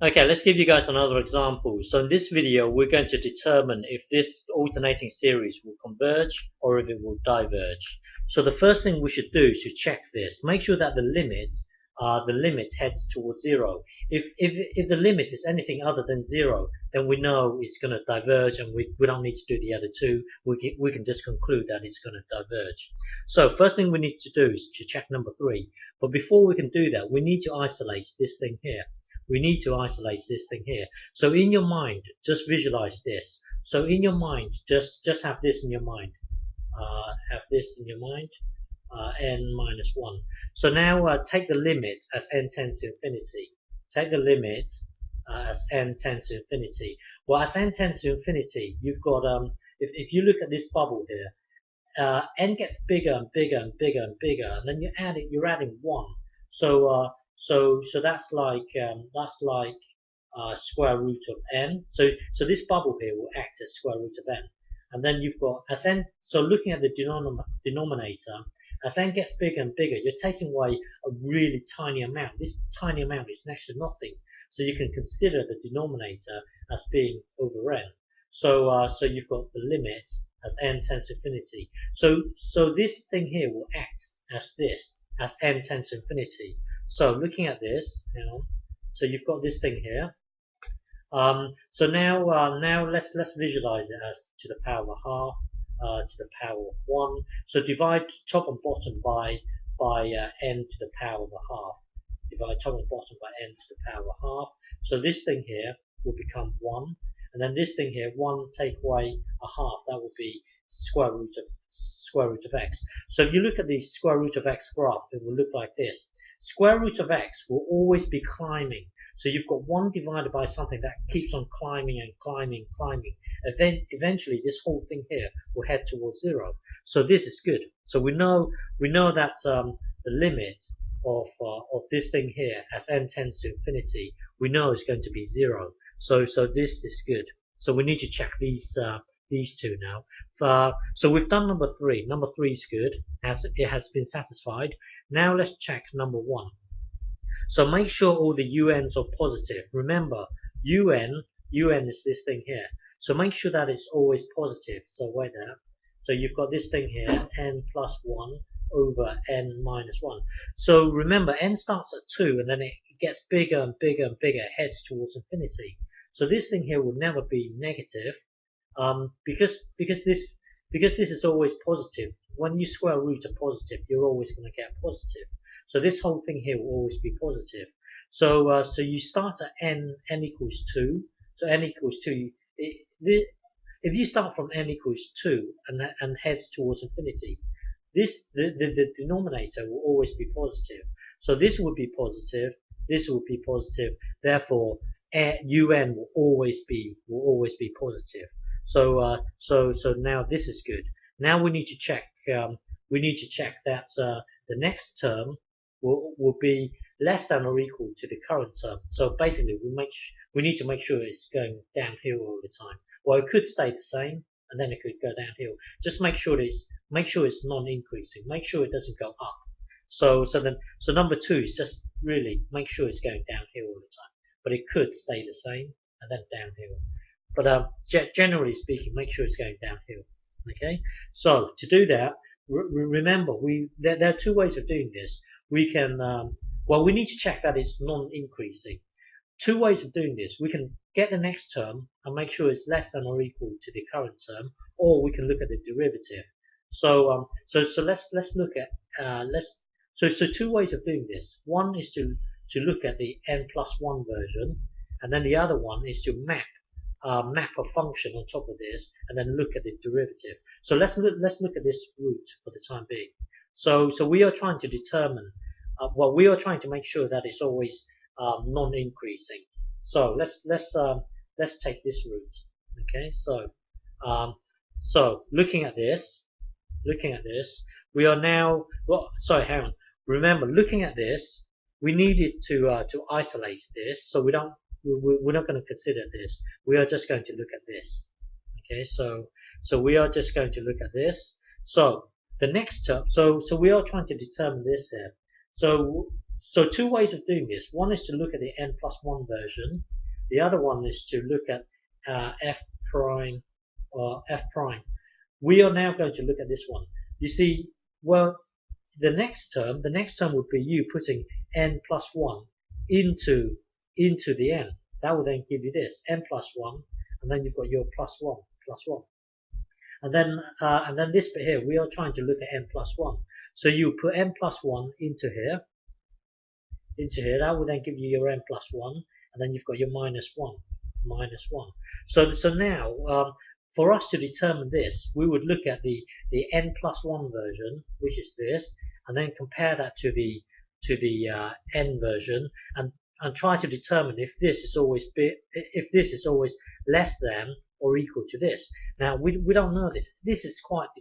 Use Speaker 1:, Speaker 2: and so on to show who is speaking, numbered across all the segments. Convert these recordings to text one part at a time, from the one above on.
Speaker 1: Okay, let's give you guys another example. So in this video, we're going to determine if this alternating series will converge or if it will diverge. So the first thing we should do is to check this. Make sure that the limit heads towards zero. If the limit is anything other than zero, then we know it's going to diverge, and we don't need to do the other two. We can just conclude that it's going to diverge. So first thing we need to do is to check number 3. But before we can do that, we need to isolate this thing here. We need to isolate this thing here. So in your mind, just visualize this. So in your mind, just have this in your mind. Have this in your mind. n-1. So now take the limit as n tends to infinity. Take the limit as n tends to infinity. Well, as n tends to infinity, you've got if you look at this bubble here, n gets bigger and bigger and bigger and bigger, and then you're adding 1. So that's like square root of n. So this bubble here will act as square root of n, and then you've got as n. So looking at the denominator, as n gets bigger and bigger, you're taking away a really tiny amount. This tiny amount is next to nothing, so you can consider the denominator as being over n. So you've got the limit as n tends to infinity. So this thing here will act as this, as n tends to infinity. So looking at this, so you've got this thing here. So now let's visualize it as to the power of half, to the power of 1. So divide top and bottom by n to the power of a half. Divide top and bottom by n to the power of half. So this thing here will become 1, and then this thing here, 1 take away a half, that will be square root of x. So if you look at the square root of x graph, it will look like this. Square root of x will always be climbing. So you've got 1 divided by something that keeps on climbing and climbing, climbing. Eventually, this whole thing here will head towards 0. So this is good. So we know that the limit of this thing here, as n tends to infinity, we know is going to be 0. So this is good. So we need to check these two now. So we've done number 3. Number 3 is good, as it has been satisfied. Now let's check number 1. So make sure all the UNs are positive. Remember, UN is this thing here. So make sure that it's always positive. So wait there. So you've got this thing here, n+1 over n-1. So remember, n starts at 2, and then it gets bigger and bigger and bigger, heads towards infinity. So this thing here will never be negative, because this is always positive. When you square root a positive, you're always going to get positive. So this whole thing here will always be positive. So you start at n equals 2. So n equals 2. If you start from n equals 2 and heads towards infinity, the denominator will always be positive. So this will be positive. This will be positive. Therefore, un will always be positive. So now this is good. Now we need to check. We need to check that the next term will be less than or equal to the current term. So basically, we need to make sure it's going downhill all the time. Well, it could stay the same, and then it could go downhill. Just make sure it's non-increasing. Make sure it doesn't go up. So number 2 is just really make sure it's going downhill all the time. But it could stay the same and then downhill. But generally speaking, make sure it's going downhill. Okay. So to do that, remember there are 2 ways of doing this. We can we need to check that it's non-increasing. 2 ways of doing this. We can get the next term and make sure it's less than or equal to the current term, or we can look at the derivative. So let's look at so 2 ways of doing this. One is to look at the n+1 version, and then the other one is to map a function on top of this, and then look at the derivative. So let's look at this root for the time being. So we are trying to determine. We are trying to make sure that it's always non-increasing. So let's take this root. Okay. So looking at this, we are now. Hang on. Remember, looking at this, we needed to isolate this. So we're not going to consider this. We are just going to look at this. Okay. So we are just going to look at this. So the next term. So we are trying to determine this here. So So two ways of doing this. One is to look at the n+1 version. The other one is to look at f prime or f prime. We are now going to look at this one. You see, well, the next term would be you putting n+1 into the n. That will then give you this n+1, and then you've got your +1, +1. And then this bit here, we are trying to look at n+1. So you put n+1 into here. That will then give you your n+1, and then you've got your -1, -1. So now, for us to determine this, we would look at the n+1 version, which is this, and then compare that to the n version, and try to determine if this is always less than or equal to this. Now we don't know this. It's quite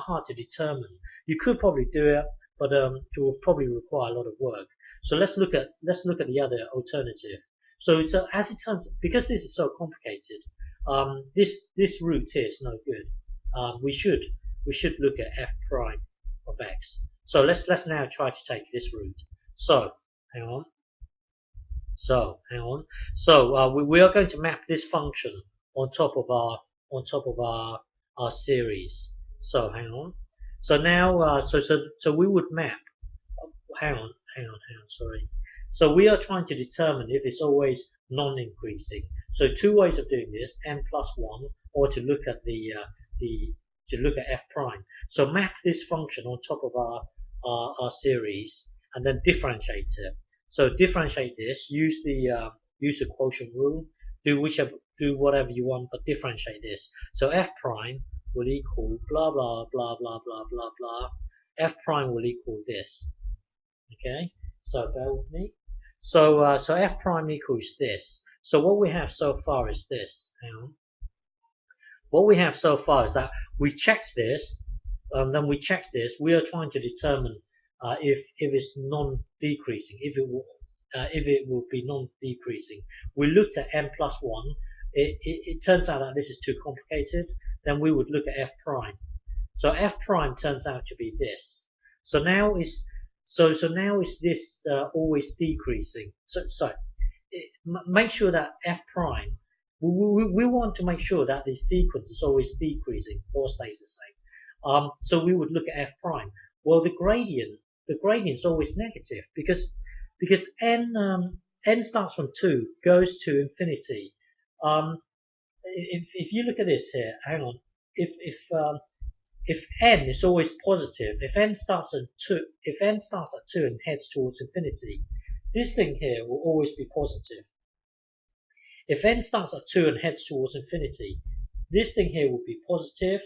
Speaker 1: hard to determine. You could probably do it, but it will probably require a lot of work. So let's look at the other alternative. So as it turns, because this is so complicated, this route here is no good. We should look at f prime of x. So let's now try to take this route. So hang on. So we are going to map this function on top of our series. So hang on. So now so we would map. Hang on. Sorry. So we are trying to determine if it's always non-increasing. So two ways of doing this: n+1, or to look at f prime. So map this function on top of our series, and then differentiate it. So differentiate this. Use the quotient rule. Do whatever you want, but differentiate this. So f prime will equal blah blah blah blah blah blah blah. F prime will equal this. Okay. So bear with me. So f prime equals this. So what we have so far is this. Hang on. What we have so far is that we checked this, then we checked this. We are trying to determine if it's non-decreasing, if it will be non-decreasing. We looked at n+1. It turns out that this is too complicated. Then we would look at f prime. So f prime turns out to be this. So now is this always decreasing? So make sure that f prime. We want to make sure that the sequence is always decreasing or stays the same. So we would look at f prime. Well, the gradient is always negative because n starts from 2, goes to infinity. If you look at this here, hang on. If n is always positive, if n starts at 2 and heads towards infinity, this thing here will always be positive. If n starts at 2 and heads towards infinity, this thing here will be positive.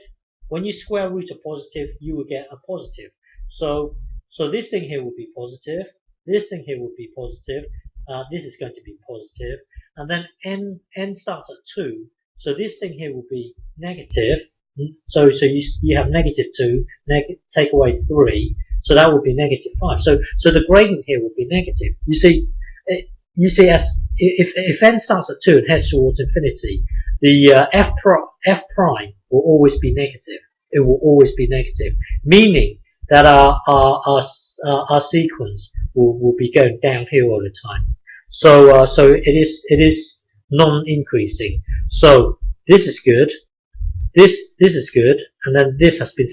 Speaker 1: When you square root a positive, you will get a positive. So this thing here will be positive. This thing here will be positive. This is going to be positive. And then n starts at 2. So this thing here will be negative. So you have -2, take away 3. So that would be -5. So the gradient here will be negative. You see, as if n starts at 2 and heads towards infinity, the f prime will always be negative. It will always be negative, meaning that our sequence will be going downhill all the time. So it is non-increasing. So this is good. This is good, and then this has been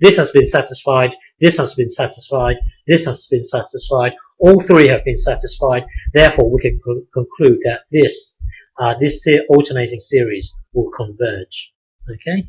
Speaker 1: this has been satisfied. This has been satisfied. This has been satisfied. All three have been satisfied. Therefore, we can conclude that this alternating series will converge. Okay.